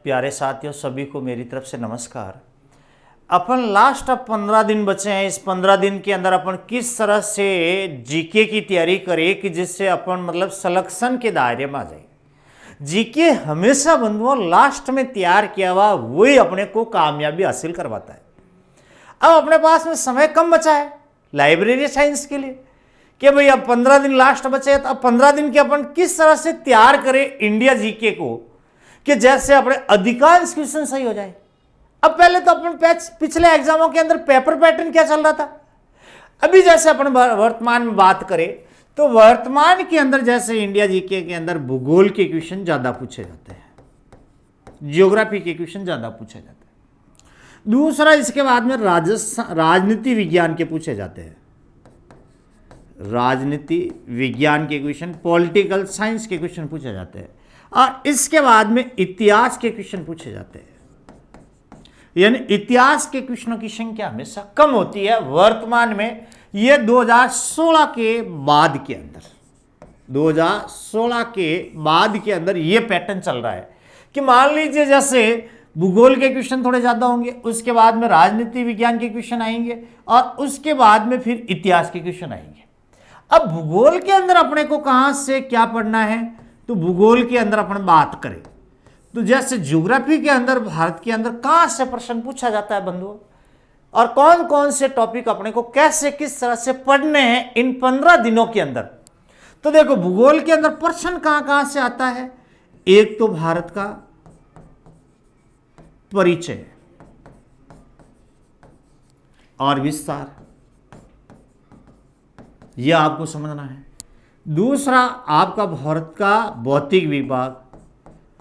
प्यारे साथियों, सभी को मेरी तरफ से नमस्कार। अपन लास्ट अब 15 दिन बचे हैं। इस 15 दिन के अंदर अपन किस तरह से जीके की तैयारी करें कि जिससे अपन मतलब सिलेक्शन के दायरे में आ जाए। जीके हमेशा बंधुओं लास्ट में तैयार किया हुआ वही अपने को कामयाबी हासिल करवाता है। अब अपने पास में समय कम बचा है लाइब्रेरी साइंस के लिए कि भाई अब 15 दिन लास्ट बचे हैं, तो अब 15 दिन के अपन किस तरह से तैयार करें इंडिया जीके को कि जैसे अपने अधिकांश क्वेश्चन सही हो जाए। अब पहले तो अपन पिछले एग्जामों के अंदर पेपर पैटर्न क्या चल रहा था, अभी जैसे अपन वर्तमान में बात करें तो वर्तमान के अंदर जैसे इंडिया जीके के अंदर भूगोल के क्वेश्चन ज्यादा पूछे जाते हैं, जियोग्राफी के क्वेश्चन ज्यादा पूछे जाते हैं। दूसरा, इसके बाद में राजनीति विज्ञान के पूछे जाते हैं, राजनीति विज्ञान के क्वेश्चन, पॉलिटिकल साइंस के क्वेश्चन पूछे जाते हैं, और इसके बाद में इतिहास के क्वेश्चन पूछे जाते हैं। यानी इतिहास के क्वेश्चनों की संख्या हमेशा कम होती है वर्तमान में। ये 2016 के बाद के अंदर 2016 के बाद के अंदर ये पैटर्न चल रहा है कि मान लीजिए जैसे भूगोल के क्वेश्चन थोड़े ज्यादा होंगे, उसके बाद में राजनीति विज्ञान के क्वेश्चन आएंगे, और उसके बाद में फिर इतिहास के क्वेश्चन आएंगे। अब भूगोल के अंदर अपने को कहां से क्या पढ़ना है, तो भूगोल के अंदर अपन बात करें तो जैसे ज्योग्राफी के अंदर भारत के अंदर कहां से प्रश्न पूछा जाता है बंधुओं, और कौन कौन से टॉपिक अपने को कैसे किस तरह से पढ़ने हैं इन 15 दिनों के अंदर। तो देखो भूगोल के अंदर प्रश्न कहां कहां से आता है। एक तो भारत का परिचय और विस्तार, यह आपको समझना है। दूसरा, आपका भारत का भौतिक विभाग,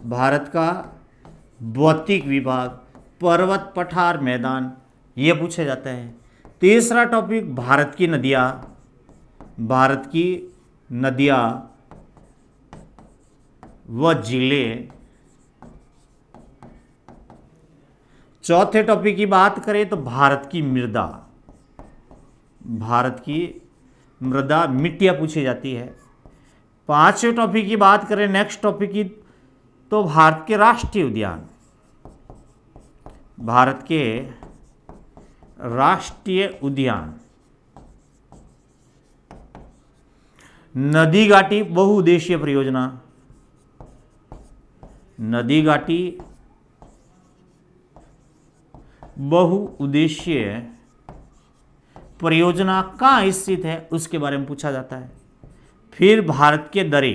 भारत का भौतिक विभाग, पर्वत पठार मैदान, ये पूछे जाते हैं। तीसरा टॉपिक, भारत की नदियाँ, भारत की नदियाँ व जिले। चौथे टॉपिक की बात करें तो भारत की मृदा, भारत की मृदा मिट्टियाँ पूछी जाती है। पांचवें टॉपिक की बात करें नेक्स्ट टॉपिक की तो भारत के राष्ट्रीय उद्यान, भारत के राष्ट्रीय उद्यान। नदी घाटी बहुउद्देशीय परियोजना, नदी घाटी बहुउद्देशीय परियोजना कहाँ स्थित है उसके बारे में पूछा जाता है। फिर भारत के दरे,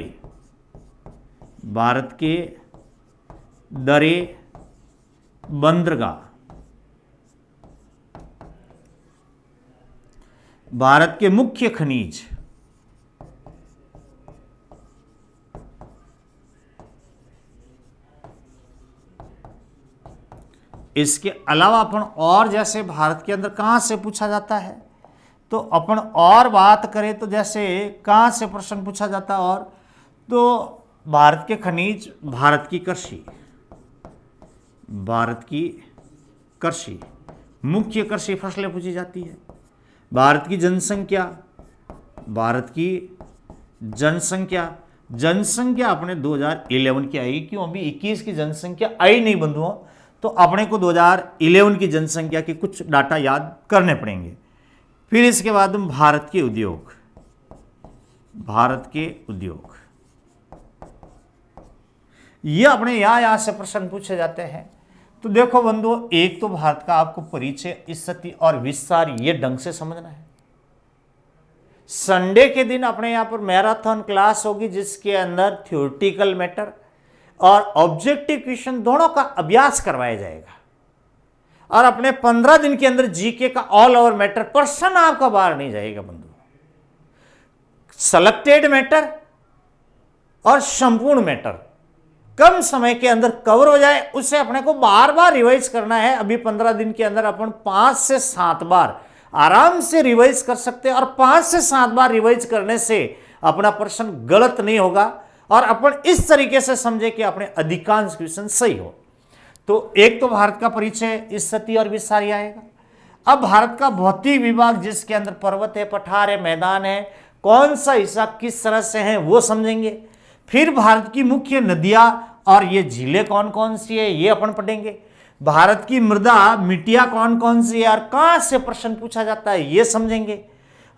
भारत के दरे बंदरगाह, भारत के मुख्य खनिज, इसके अलावा अपन और जैसे भारत के अंदर कहां से पूछा जाता है तो अपन और बात करें तो जैसे कहां से प्रश्न पूछा जाता है, और तो भारत के खनिज, भारत की कृषि, भारत की कृषि, मुख्य कृषि फसलें पूछी जाती है। भारत की जनसंख्या, भारत की जनसंख्या, जनसंख्या अपने 2011 की आई, क्यों अभी 21 की जनसंख्या आई नहीं बंधुओं, तो अपने को 2011 की जनसंख्या के कुछ डाटा याद करने पड़ेंगे। फिर इसके बाद हम भारत के उद्योग, भारत के उद्योग, ये अपने यहां से प्रश्न पूछे जाते हैं। तो देखो बंधुओं, एक तो भारत का आपको परिचय, स्थिति और विस्तार ये ढंग से समझना है। संडे के दिन अपने यहां पर मैराथन क्लास होगी जिसके अंदर थ्योरेटिकल मैटर और ऑब्जेक्टिव क्वेश्चन दोनों का अभ्यास करवाया जाएगा, और अपने 15 दिन के अंदर जीके का ऑल ओवर मैटर प्रश्न आपका बाहर नहीं जाएगा बंधु। सेलेक्टेड मैटर और संपूर्ण मैटर कम समय के अंदर कवर हो जाए, उसे अपने को बार बार रिवाइज करना है। अभी 15 दिन के अंदर अपन 5 से 7 बार आराम से रिवाइज कर सकते हैं, और 5 से 7 बार रिवाइज करने से अपना प्रश्न गलत नहीं होगा, और अपन इस तरीके से समझे कि अपने अधिकांश क्वेश्चन सही हो। तो एक तो भारत का परिचय, स्थिति और विस्तार आएगा। अब भारत का भौतिक विभाग जिसके अंदर पर्वत है, पठार है, मैदान है, कौन सा हिस्सा किस तरह से है वो समझेंगे। फिर भारत की मुख्य नदियां और ये झीलें कौन कौन सी है ये अपन पढ़ेंगे। भारत की मृदा मिट्टियां कौन कौन सी है और कहां से प्रश्न पूछा जाता है ये समझेंगे।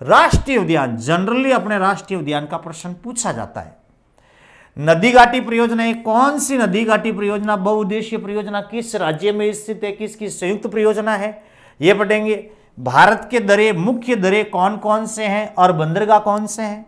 राष्ट्रीय उद्यान, जनरली अपने राष्ट्रीय उद्यान का प्रश्न पूछा जाता है। नदी घाटी परियोजना, कौन सी नदी घाटी परियोजना बहुउद्देशीय परियोजना किस राज्य में स्थित है, किसकी संयुक्त परियोजना है ये पढ़ेंगे। भारत के दरे, मुख्य दरे कौन कौन से हैं और बंदरगाह कौन से हैं।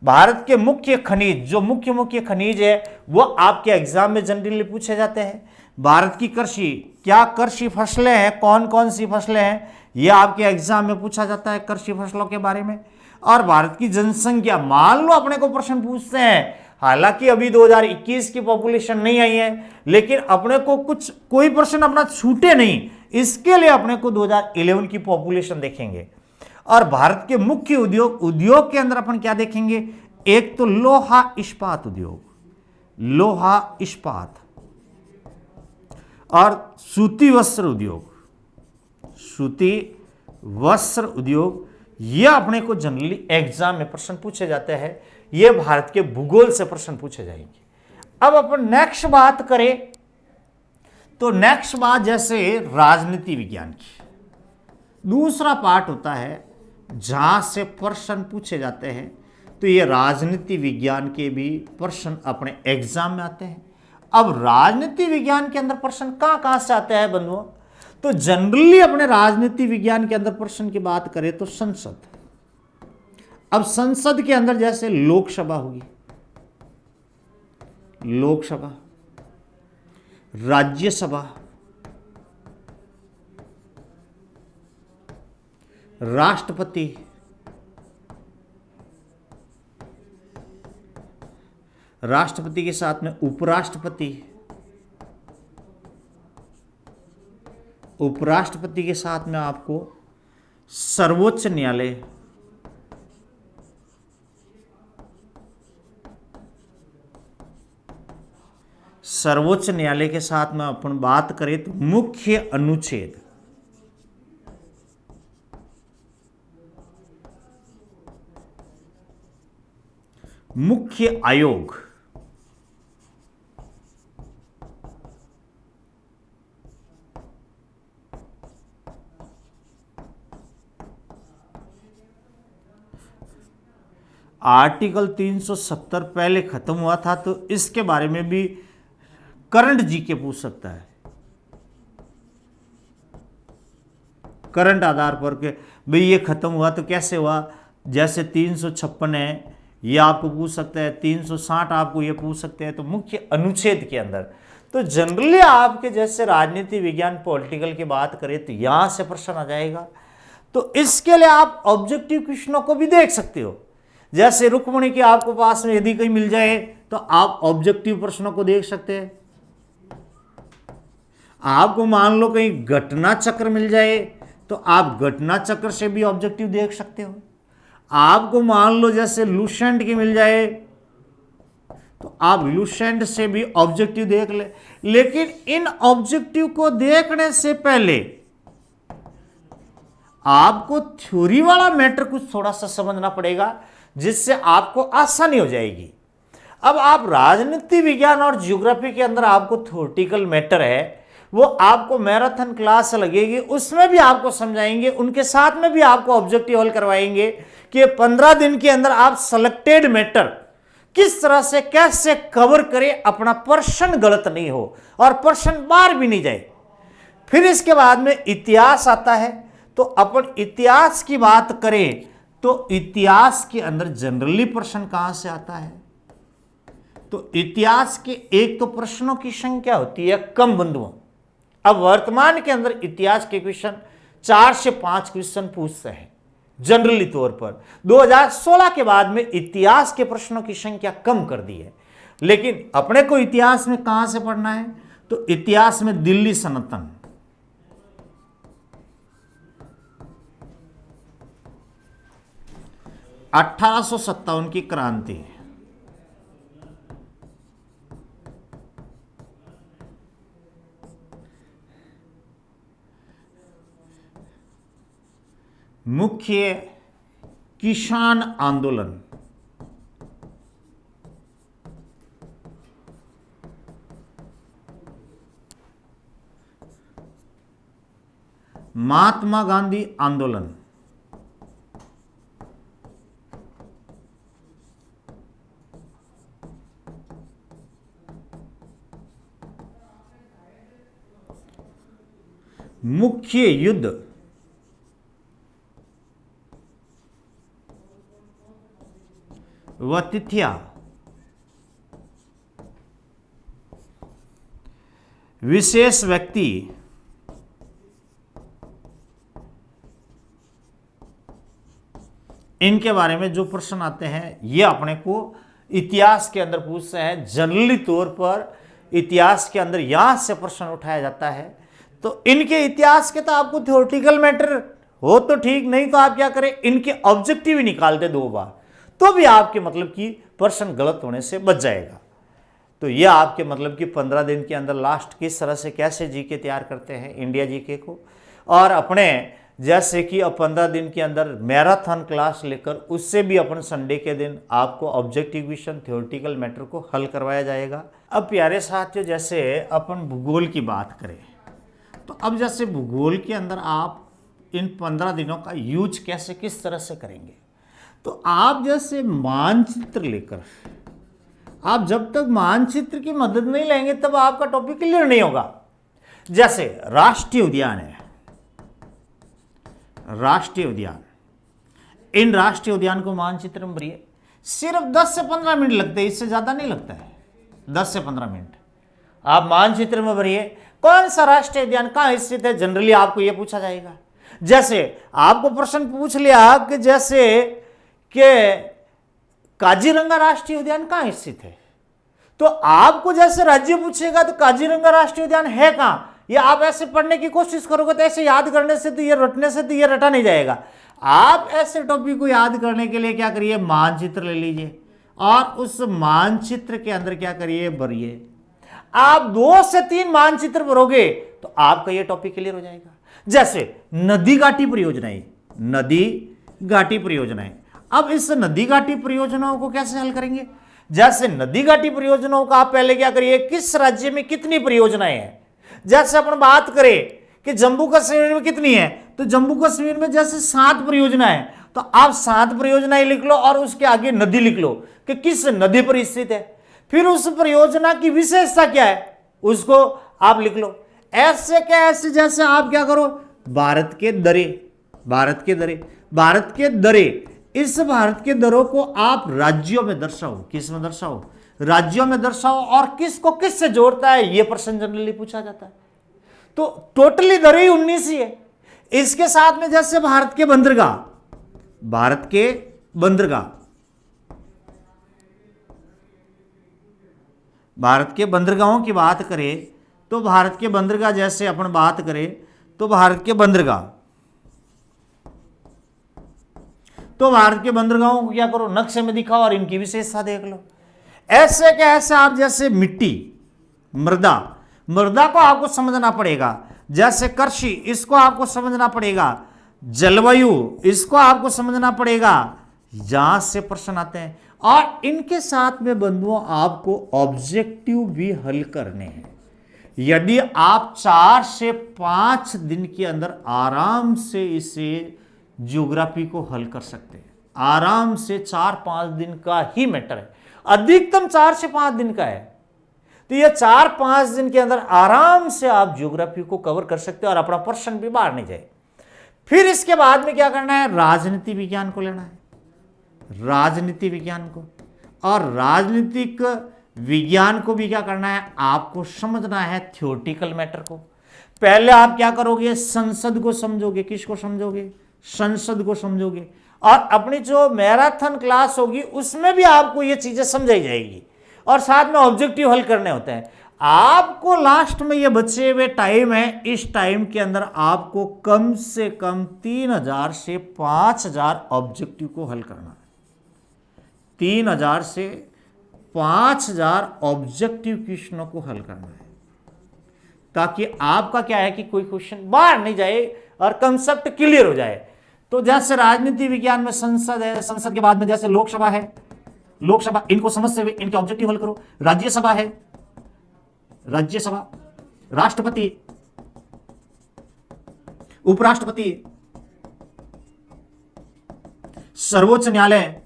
भारत के मुख्य खनिज, जो मुख्य खनिज है वो आपके एग्जाम में जनरली पूछे जाते हैं। भारत की कृषि, क्या कृषि फसलें हैं, कौन कौन सी फसलें हैं ये आपके एग्जाम में पूछा जाता है कृषि फसलों के बारे में। और भारत की जनसंख्या, मान लो अपने को प्रश्न पूछते हैं, हालांकि अभी 2021 की पॉपुलेशन नहीं आई है, लेकिन अपने को कोई प्रश्न अपना छूटे नहीं, इसके लिए अपने को 2011 की पॉपुलेशन देखेंगे। और भारत के मुख्य उद्योग के अंदर अपन क्या देखेंगे, एक तो लोहा इस्पात उद्योग, लोहा इस्पात, और सूती वस्त्र उद्योग, सूती वस्त्र उद्योग, ये अपने को जनरली एग्जाम में प्रश्न पूछे जाते हैं। ये भारत के भूगोल से प्रश्न पूछे जाएंगे। अब अपन नेक्स्ट बात करें तो नेक्स्ट बात जैसे राजनीति विज्ञान की, दूसरा पार्ट होता है जहां से प्रश्न पूछे जाते हैं। तो ये राजनीति विज्ञान के भी प्रश्न अपने एग्जाम में आते हैं। अब राजनीति विज्ञान के अंदर प्रश्न कहां से आते हैं बंधुओं, तो जनरली अपने राजनीति विज्ञान के अंदर प्रश्न की बात करें तो संसद। अब संसद के अंदर जैसे लोकसभा होगी, लोकसभा, राज्यसभा, राष्ट्रपति, राष्ट्रपति के साथ में उपराष्ट्रपति, उपराष्ट्रपति के साथ में आपको सर्वोच्च न्यायालय, सर्वोच्च न्यायालय के साथ में अपन बात करें तो मुख्य अनुच्छेद, मुख्य आयोग, आर्टिकल 370 पहले खत्म हुआ था तो इसके बारे में भी करंट जीके पूछ सकता है, करंट आधार पर के भाई ये खत्म हुआ तो कैसे हुआ। जैसे 356 है ये आपको पूछ सकता है, 360 आपको ये पूछ सकते हैं, तो मुख्य अनुच्छेद के अंदर। तो जनरली आपके जैसे राजनीति विज्ञान पॉलिटिकल की बात करें तो यहां से प्रश्न आ जाएगा। तो इसके लिए आप ऑब्जेक्टिव क्वेश्चनों को भी देख सकते हो। जैसे रुक्मणी के आपको पास में यदि कहीं मिल जाए तो आप ऑब्जेक्टिव प्रश्नों को देख सकते हैं। आपको मान लो कहीं घटना चक्र मिल जाए तो आप घटना चक्र से भी ऑब्जेक्टिव देख सकते हो। आपको मान लो जैसे लूसेंट की मिल जाए तो आप लूसेंट से भी ऑब्जेक्टिव देख ले। लेकिन इन ऑब्जेक्टिव को देखने से पहले आपको थ्योरी वाला मैटर कुछ थोड़ा सा समझना पड़ेगा, जिससे आपको आसानी हो जाएगी। अब आप राजनीति विज्ञान और ज्योग्राफी के अंदर आपको थ्योरेटिकल मैटर है, वो आपको मैराथन क्लास लगेगी, उसमें भी आपको समझाएंगे, उनके साथ में भी आपको ऑब्जेक्टिव हल करवाएंगे कि 15 दिन के अंदर आप सिलेक्टेड मैटर किस तरह से कैसे कवर करें, अपना प्रश्न गलत नहीं हो और प्रश्न बार भी नहीं जाए। फिर इसके बाद में इतिहास आता है। तो अपन इतिहास की बात करें तो इतिहास के अंदर जनरली प्रश्न कहां से आता है, तो इतिहास के एक तो प्रश्नों की संख्या होती है कम बंधुओं। अब वर्तमान के अंदर इतिहास के क्वेश्चन 4 से 5 क्वेश्चन पूछते हैं जनरली तौर पर। 2016 के बाद में इतिहास के प्रश्नों की संख्या कम कर दी है। लेकिन अपने को इतिहास में कहां से पढ़ना है, तो इतिहास में दिल्ली सल्तनत, 1857 की क्रांति, मुख्य किसान आंदोलन, महात्मा गांधी आंदोलन। मुख्य युद्ध व तिथियां। विशेष व्यक्ति इनके बारे में जो प्रश्न आते हैं ये अपने को इतिहास के अंदर पूछते हैं। जनरली तौर पर इतिहास के अंदर यहां से प्रश्न उठाया जाता है। तो इनके इतिहास के तो आपको थ्योरेटिकल मैटर हो तो ठीक, नहीं तो आप क्या करें, इनके ऑब्जेक्टिव ही निकाल दे 2 बार, तो भी आपके मतलब कि प्रश्न गलत होने से बच जाएगा। तो ये आपके मतलब कि 15 दिन के अंदर लास्ट किस तरह से कैसे जीके तैयार करते हैं इंडिया जीके को, और अपने जैसे कि अब 15 दिन के अंदर मैराथन क्लास लेकर उससे भी अपन संडे के दिन आपको ऑब्जेक्टिव क्वेश्चन थ्योरेटिकल मैटर को हल करवाया जाएगा। अब प्यारे साथियों, जैसे अपन भूगोल की बात करें तो अब जैसे भूगोल के अंदर आप इन 15 दिनों का यूज कैसे किस तरह से करेंगे, तो आप जैसे मानचित्र लेकर, आप जब तक मानचित्र की मदद नहीं लेंगे तब आपका टॉपिक क्लियर नहीं होगा। जैसे राष्ट्रीय उद्यान है, राष्ट्रीय उद्यान, इन राष्ट्रीय उद्यान को मानचित्र में भरिए, सिर्फ 10 से 15 मिनट लगते हैं, इससे ज्यादा नहीं लगता है। 10 से 15 मिनट आप मानचित्र में भरिए, कौन सा राष्ट्रीय उद्यान कहां स्थित है, जनरली आपको यह पूछा जाएगा। जैसे आपको प्रश्न पूछ लिया कि जैसे कि काजीरंगा राष्ट्रीय उद्यान कहां स्थित है, तो आपको जैसे राज्य पूछेगा तो काजीरंगा राष्ट्रीय उद्यान है कहां, ये आप ऐसे पढ़ने की कोशिश करोगे तो ऐसे याद करने से तो ये रटने से तो ये रटा नहीं जाएगा। आप ऐसे टॉपिक को याद करने के लिए क्या करिए, मानचित्र ले लीजिए और उस मानचित्र के अंदर क्या करिए, भरिए। आप 2 से 3 मानचित्र भरोगे तो आपका ये टॉपिक क्लियर हो जाएगा। जैसे नदी घाटी परियोजनाएं, नदी घाटी परियोजनाएं, अब इस नदी घाटी परियोजनाओं को कैसे हल करेंगे। जैसे नदी घाटी परियोजनाओं का आप पहले क्या करिए, किस राज्य में कितनी परियोजनाएं हैं। जैसे अपन बात करें कि जम्मू कश्मीर में कितनी है, तो जम्मू कश्मीर में जैसे 7 परियोजनाएं हैं, तो आप 7 परियोजनाएं लिख लो और उसके आगे नदी लिख लो कि किस नदी पर स्थित है, फिर उस परियोजना की विशेषता क्या है उसको आप लिख लो। ऐसे क्या ऐसे जैसे आप क्या करो, भारत के दरे, भारत के दरे, भारत के दरे, इस भारत के दरों को आप राज्यों में दर्शाओ, किस में दर्शाओ, राज्यों में दर्शाओ, और किसको किस से जोड़ता है यह प्रश्न जनरली पूछा जाता है। तो टोटली दरें ही 19 ही है। इसके साथ में जैसे भारत के बंदरगाह, भारत के बंदरगाह, भारत के बंदरगाहों की बात करें तो भारत के बंदरगाह, जैसे अपन बात करें तो भारत के बंदरगाह, तो भारत के बंदरगाहों को क्या करो, नक्शे में दिखाओ और इनकी विशेषता देख लो। ऐसे क्या ऐसे आप जैसे मिट्टी, मृदा, मृदा को आपको समझना पड़ेगा। जैसे कृषि, इसको आपको समझना पड़ेगा। जलवायु, इसको आपको समझना पड़ेगा। यहां से प्रश्न आते हैं और इनके साथ में बंधुओं आपको ऑब्जेक्टिव भी हल करने हैं। यदि आप 4 से 5 दिन के अंदर आराम से इसे ज्योग्राफी को हल कर सकते हैं, आराम से 4-5 दिन का ही मैटर है, अधिकतम 4 से 5 दिन का है। तो ये 4-5 दिन के अंदर आराम से आप ज्योग्राफी को कवर कर सकते हो और अपना प्रश्न भी बाहर नहीं जाए। फिर इसके बाद में क्या करना है, राजनीति विज्ञान को लेना है, राजनीति विज्ञान को, और राजनीतिक विज्ञान को भी क्या करना है, आपको समझना है थ्योरेटिकल मैटर को। पहले आप क्या करोगे, संसद को समझोगे। किसको समझोगे, संसद को समझोगे, और अपनी जो मैराथन क्लास होगी उसमें भी आपको ये चीजें समझाई जाएगी और साथ में ऑब्जेक्टिव हल करने होते हैं। आपको लास्ट में ये बचे हुए टाइम है, इस टाइम के अंदर आपको कम से कम 3000 से 5000 ऑब्जेक्टिव को हल करना है। 3000 से 5000 ऑब्जेक्टिव क्वेश्चनों को हल करना है, ताकि आपका क्या है कि कोई क्वेश्चन बाहर नहीं जाए और कंसेप्ट क्लियर हो जाए। तो जैसे राजनीति विज्ञान में संसद है, संसद के बाद में जैसे लोकसभा है, लोकसभा, इनको समझते हुए इनके ऑब्जेक्टिव हल करो। राज्यसभा है, राज्यसभा, राष्ट्रपति, उपराष्ट्रपति, सर्वोच्च न्यायालय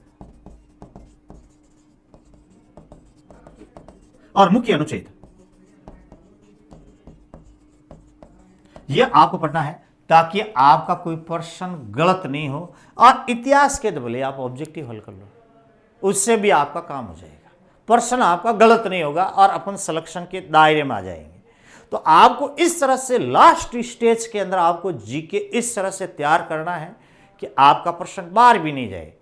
और मुख्य अनुच्छेद, यह आपको पढ़ना है ताकि आपका कोई प्रश्न गलत नहीं हो और इतिहास के बदले आप ऑब्जेक्टिव हल कर लो, उससे भी आपका काम हो जाएगा, प्रश्न आपका गलत नहीं होगा और अपन सिलेक्शन के दायरे में आ जाएंगे। तो आपको इस तरह से लास्ट स्टेज के अंदर आपको जीके इस तरह से तैयार करना है कि आपका प्रश्न बाहर भी नहीं जाए,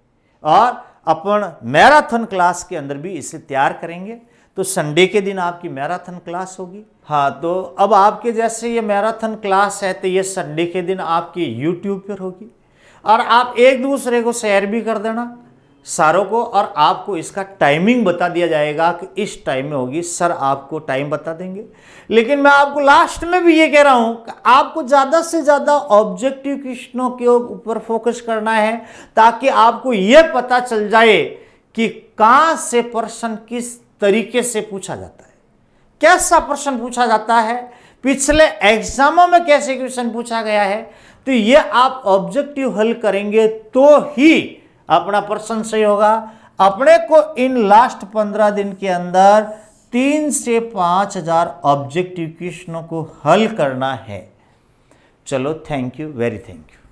और अपन मैराथन क्लास के अंदर भी इसे तैयार करेंगे। तो संडे के दिन आपकी मैराथन क्लास होगी। हाँ, तो अब आपके जैसे ये मैराथन क्लास है तो ये संडे के दिन आपकी यूट्यूब पर होगी, और आप एक दूसरे को शेयर भी कर देना सारों को, और आपको इसका टाइमिंग बता दिया जाएगा कि इस टाइम में होगी, सर आपको टाइम बता देंगे। लेकिन मैं आपको लास्ट में भी ये कह रहा हूं कि आपको ज़्यादा से ज़्यादा ऑब्जेक्टिव क्वेश्चनों के ऊपर फोकस करना है, ताकि आपको यह पता चल जाए कि कहां से प्रश्न किस तरीके से पूछा जाता है, कैसा प्रश्न पूछा जाता है, पिछले एग्जामों में कैसे क्वेश्चन पूछा गया है। तो ये आप ऑब्जेक्टिव हल करेंगे तो ही अपना प्रश्न सही होगा। अपने को इन लास्ट 15 दिन के अंदर 3 से 5,000 ऑब्जेक्टिव क्वेश्चनों को हल करना है। चलो, thank you, very thank you.